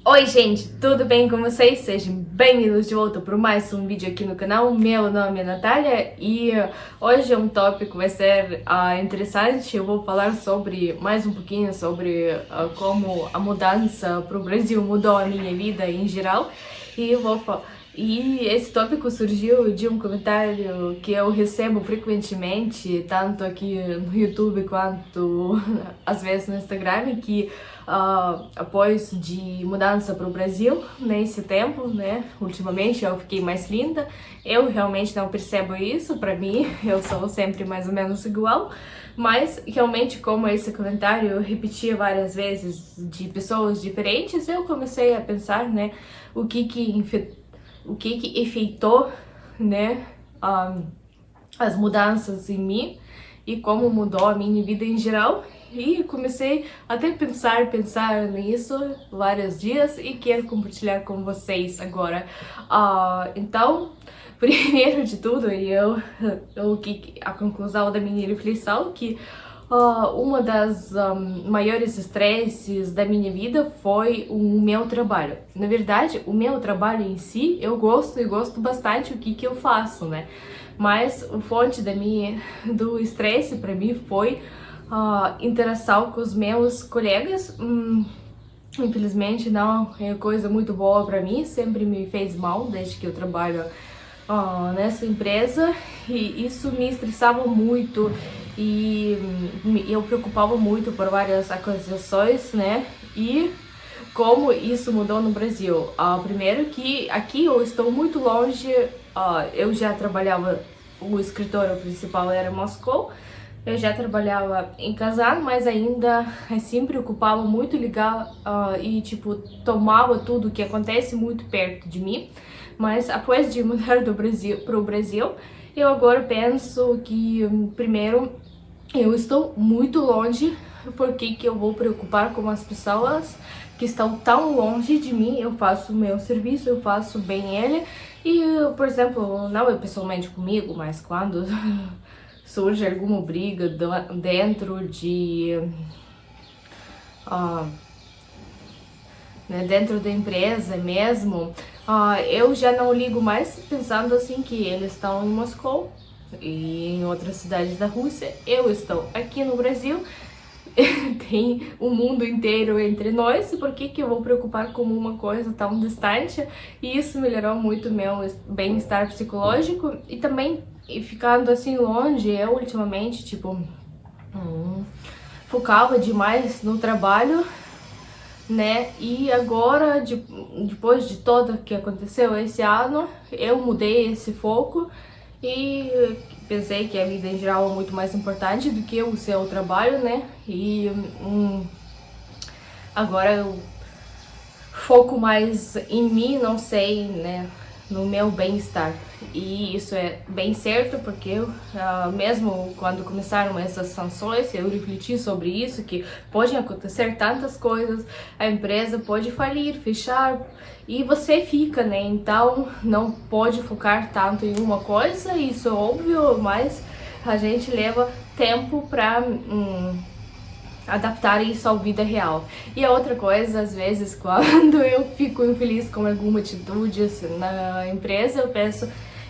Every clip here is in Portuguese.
Oi gente, tudo bem com vocês? Sejam bem-vindos de volta para mais um vídeo aqui no canal. Meu nome é Natália e hoje é um tópico que vai ser interessante. Eu vou falar sobre mais um pouquinho sobre como a mudança para o Brasil mudou a minha vida em geral e esse tópico surgiu de um comentário que eu recebo frequentemente, tanto aqui no YouTube quanto às vezes no Instagram, que após de mudança para o Brasil, nesse tempo, né, ultimamente eu fiquei mais linda. Eu realmente não percebo isso, para mim eu sou sempre mais ou menos igual, mas realmente como esse comentário eu repetia várias vezes de pessoas diferentes, eu comecei a pensar, né, o que efeitou, né, as mudanças em mim e como mudou a minha vida em geral. E comecei até pensar nisso vários dias e quero compartilhar com vocês agora. Então, primeiro de tudo, a conclusão da minha reflexão que uma das maiores estresses da minha vida foi o meu trabalho. Na verdade, o meu trabalho em si, eu gosto e gosto bastante o que eu faço, né? Mas a fonte do estresse para mim foi interação com os meus colegas. Infelizmente não é coisa muito boa para mim, sempre me fez mal desde que eu trabalho nessa empresa, e isso me estressava muito e eu preocupava muito por várias acusações, né? E como isso mudou no Brasil. Primeiro que aqui eu estou muito longe, eu já trabalhava, o escritório principal era em Moscou, eu já trabalhava em Kazan, mas ainda assim preocupava muito ligar e tipo tomava tudo que acontece muito perto de mim. Mas após de mudar do Brasil para o Brasil, eu agora penso que primeiro eu estou muito longe, porque que eu vou preocupar com as pessoas que estão tão longe de mim. Eu faço o meu serviço, eu faço bem ele e, por exemplo, não é pessoalmente comigo, mas quando surge alguma briga dentro dentro da empresa mesmo, eu já não ligo mais, pensando assim que eles estão em Moscou e em outras cidades da Rússia, eu estou aqui no Brasil. Tem o mundo inteiro entre nós, por que eu vou preocupar com uma coisa tão distante? E isso melhorou muito meu bem-estar psicológico. E também, ficando assim longe, eu ultimamente, tipo, focava demais no trabalho, né? E agora, depois de tudo que aconteceu esse ano, eu mudei esse foco e pensei que a vida em geral é muito mais importante do que o seu trabalho, né? E agora eu foco mais em mim, não sei, né? No meu bem-estar. E isso é bem certo, porque mesmo quando começaram essas sanções, eu refleti sobre isso, que podem acontecer tantas coisas, a empresa pode falir, fechar, e você fica, né? Então não pode focar tanto em uma coisa, isso é óbvio, mas a gente leva tempo para adaptar isso à vida real. E a outra coisa, às vezes, quando eu fico infeliz com alguma atitude assim, na empresa, eu penso,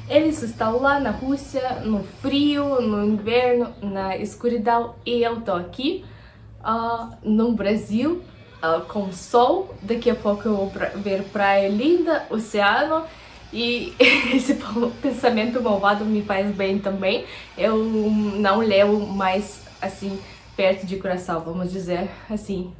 eles estão lá na Rússia, no frio, no inverno, na escuridão, e eu tô aqui no Brasil, com sol. Daqui a pouco eu vou ver praia linda, oceano, e esse pensamento malvado me faz bem também. Eu não levo mais assim perto de coração, vamos dizer assim.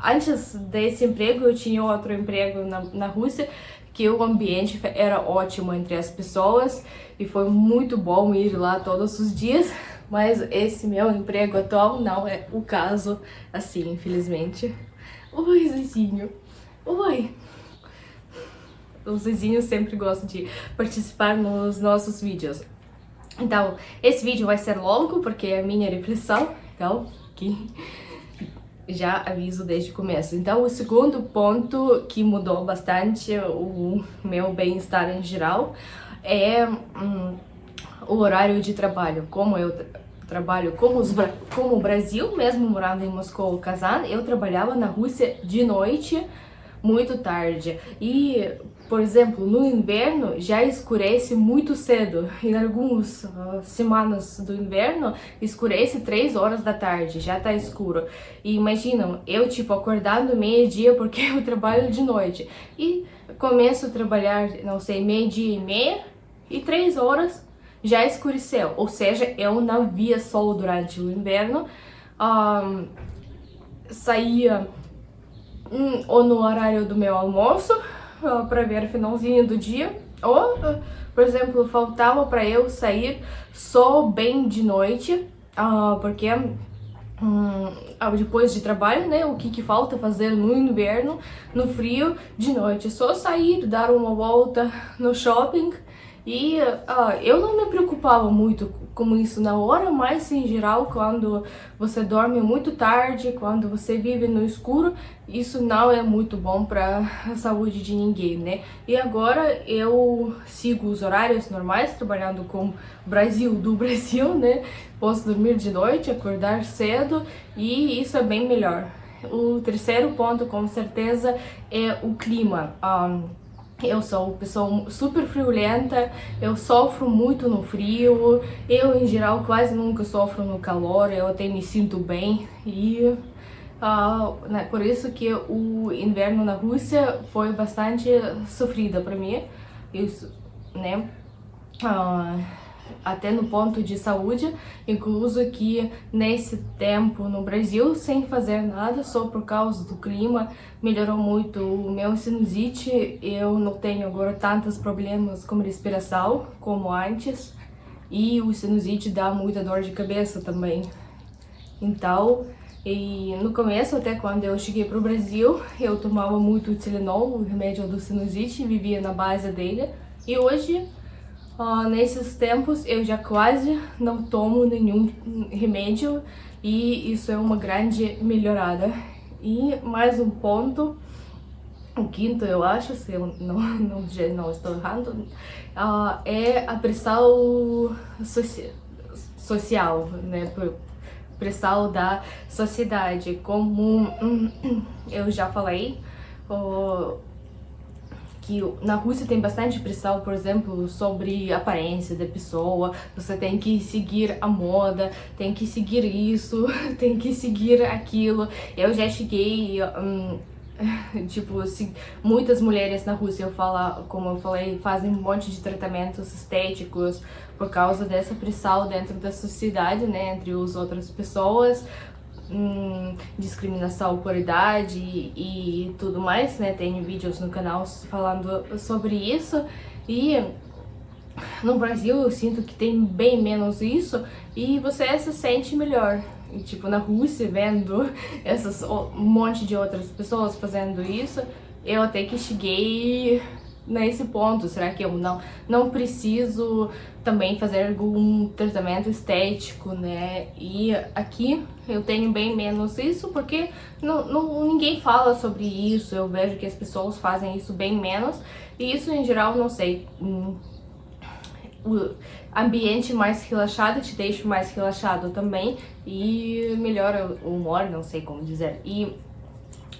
Antes desse emprego, eu tinha outro emprego na Rússia, que o ambiente era ótimo entre as pessoas e foi muito bom ir lá todos os dias, mas esse meu emprego atual não é o caso, assim, infelizmente. Oi, Zezinho. Oi. O Zezinho sempre gosta de participar nos nossos vídeos. Então, esse vídeo vai ser longo, porque é a minha reflexão, então, que já aviso desde o começo. Então, o segundo ponto que mudou bastante o meu bem-estar em geral é o horário de trabalho. Como eu trabalho como o Brasil, mesmo morando em Moscou, Kazan, eu trabalhava na Rússia de noite, muito tarde. E, por exemplo, no inverno já escurece muito cedo. Em algumas semanas do inverno escurece 3 horas da tarde, já tá escuro. E imaginam, eu tipo acordando meio-dia porque eu trabalho de noite e começo a trabalhar, não sei, meio-dia e meia e 3 horas já escureceu. Ou seja, eu não via sol durante o inverno. Saía ou no horário do meu almoço para ver o finalzinho do dia, ou, por exemplo, faltava para eu sair só bem de noite, porque depois de trabalho, né, o que falta fazer no inverno, no frio, de noite, só sair, dar uma volta no shopping. E eu não me preocupava muito com isso na hora, mas em geral, quando você dorme muito tarde, quando você vive no escuro, isso não é muito bom para a saúde de ninguém, né? E agora eu sigo os horários normais, trabalhando com do Brasil, né? Posso dormir de noite, acordar cedo e isso é bem melhor. O terceiro ponto, com certeza, é o clima. Eu sou uma pessoa super friolenta, eu sofro muito no frio, eu em geral quase nunca sofro no calor, eu até me sinto bem e né, por isso que o inverno na Rússia foi bastante sofrido para mim, isso, né? Até no ponto de saúde, incluso que nesse tempo no Brasil, sem fazer nada, só por causa do clima, melhorou muito o meu sinusite. Eu não tenho agora tantos problemas com respiração como antes, e o sinusite dá muita dor de cabeça também. Então, e no começo, até quando eu cheguei para o Brasil, eu tomava muito Tylenol, o remédio do sinusite, vivia na base dele, e hoje nesses tempos eu já quase não tomo nenhum remédio e isso é uma grande melhorada. E mais um ponto, o quinto eu acho, se eu não estou errando, é a pressão social, né? Pressão da sociedade, como eu já falei, que na Rússia tem bastante pressão, por exemplo, sobre a aparência da pessoa, você tem que seguir a moda, tem que seguir isso, tem que seguir aquilo. Eu já cheguei, tipo, muitas mulheres na Rússia, como eu falei, fazem um monte de tratamentos estéticos por causa dessa pressão dentro da sociedade, né, entre as outras pessoas. Discriminação por idade e tudo mais, né? Tem vídeos no canal falando sobre isso. E no Brasil eu sinto que tem bem menos isso e você se sente melhor. E, tipo, na Rússia, vendo um monte de outras pessoas fazendo isso, eu até que cheguei nesse ponto. Será que eu não preciso também fazer algum tratamento estético, né? E aqui eu tenho bem menos isso, porque ninguém fala sobre isso. Eu vejo que as pessoas fazem isso bem menos, e isso em geral, não sei, o ambiente mais relaxado te deixa mais relaxado também e melhora o humor, não sei como dizer. E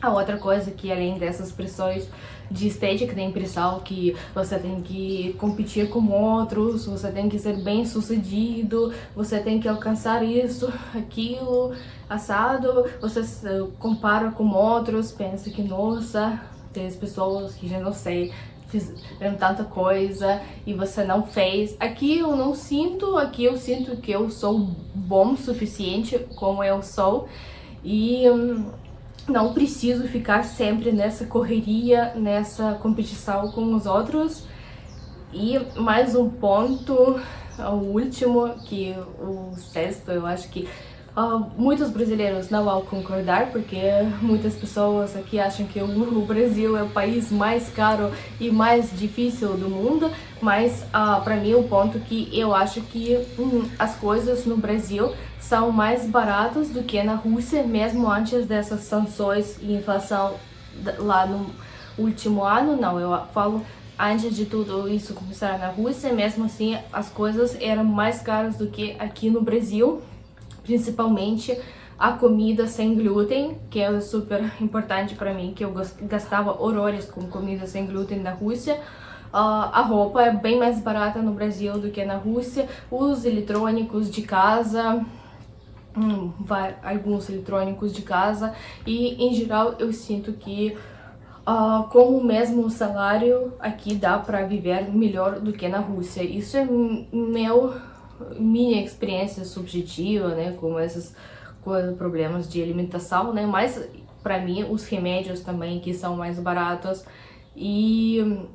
a outra coisa que, além dessas pressões de estética, tem pressão que você tem que competir com outros, você tem que ser bem sucedido, você tem que alcançar isso, aquilo, assado, você se compara com outros, pensa que, nossa, tem as pessoas que já não sei, fizeram tanta coisa e você não fez. Aqui eu não sinto, aqui eu sinto que eu sou bom o suficiente como eu sou e não preciso ficar sempre nessa correria, nessa competição com os outros. E mais um ponto, o último, que o sexto, eu acho que muitos brasileiros não vão concordar, porque muitas pessoas aqui acham que o Brasil é o país mais caro e mais difícil do mundo, mas para mim o ponto que eu acho que as coisas no Brasil são mais baratas do que na Rússia, mesmo antes dessas sanções e inflação lá no último ano. Não, eu falo antes de tudo isso começar na Rússia, mesmo assim as coisas eram mais caras do que aqui no Brasil, principalmente a comida sem glúten, que é super importante para mim, que eu gastava horrores com comida sem glúten na Rússia. A roupa é bem mais barata no Brasil do que na Rússia. Os eletrônicos de casa, alguns eletrônicos de casa, e em geral eu sinto que com o mesmo salário aqui dá para viver melhor do que na Rússia. Isso é minha experiência subjetiva, né, com esses problemas de alimentação, né, mas para mim os remédios também que são mais baratos e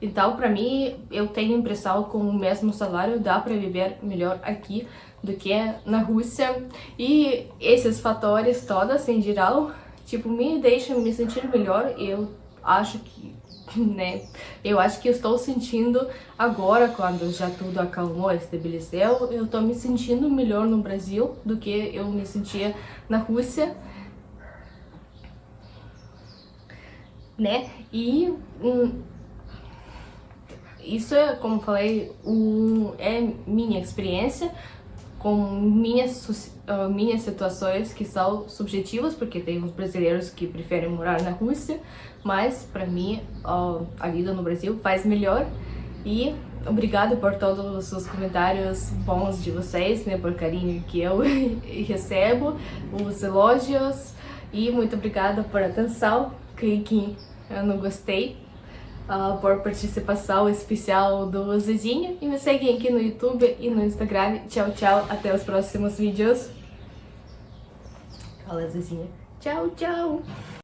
então, para mim, eu tenho a impressão que com o mesmo salário dá para viver melhor aqui do que na Rússia. E esses fatores todos, em geral, tipo, me deixam me sentir melhor. Eu acho que, né, eu acho que eu estou sentindo agora, quando já tudo acalmou, estabeleceu, eu estou me sentindo melhor no Brasil do que eu me sentia na Rússia, né? E isso é, como falei, é minha experiência com minhas situações que são subjetivas, porque tem uns brasileiros que preferem morar na Rússia, mas para mim a vida no Brasil faz melhor. E obrigado por todos os comentários bons de vocês, né, por carinho que eu recebo, os elogios, e muito obrigada por atenção. Clique no gostei por participação especial do Zezinho, e me seguem aqui no YouTube e no Instagram. Tchau, tchau, até os próximos vídeos. Fala, Zezinha. Tchau, tchau.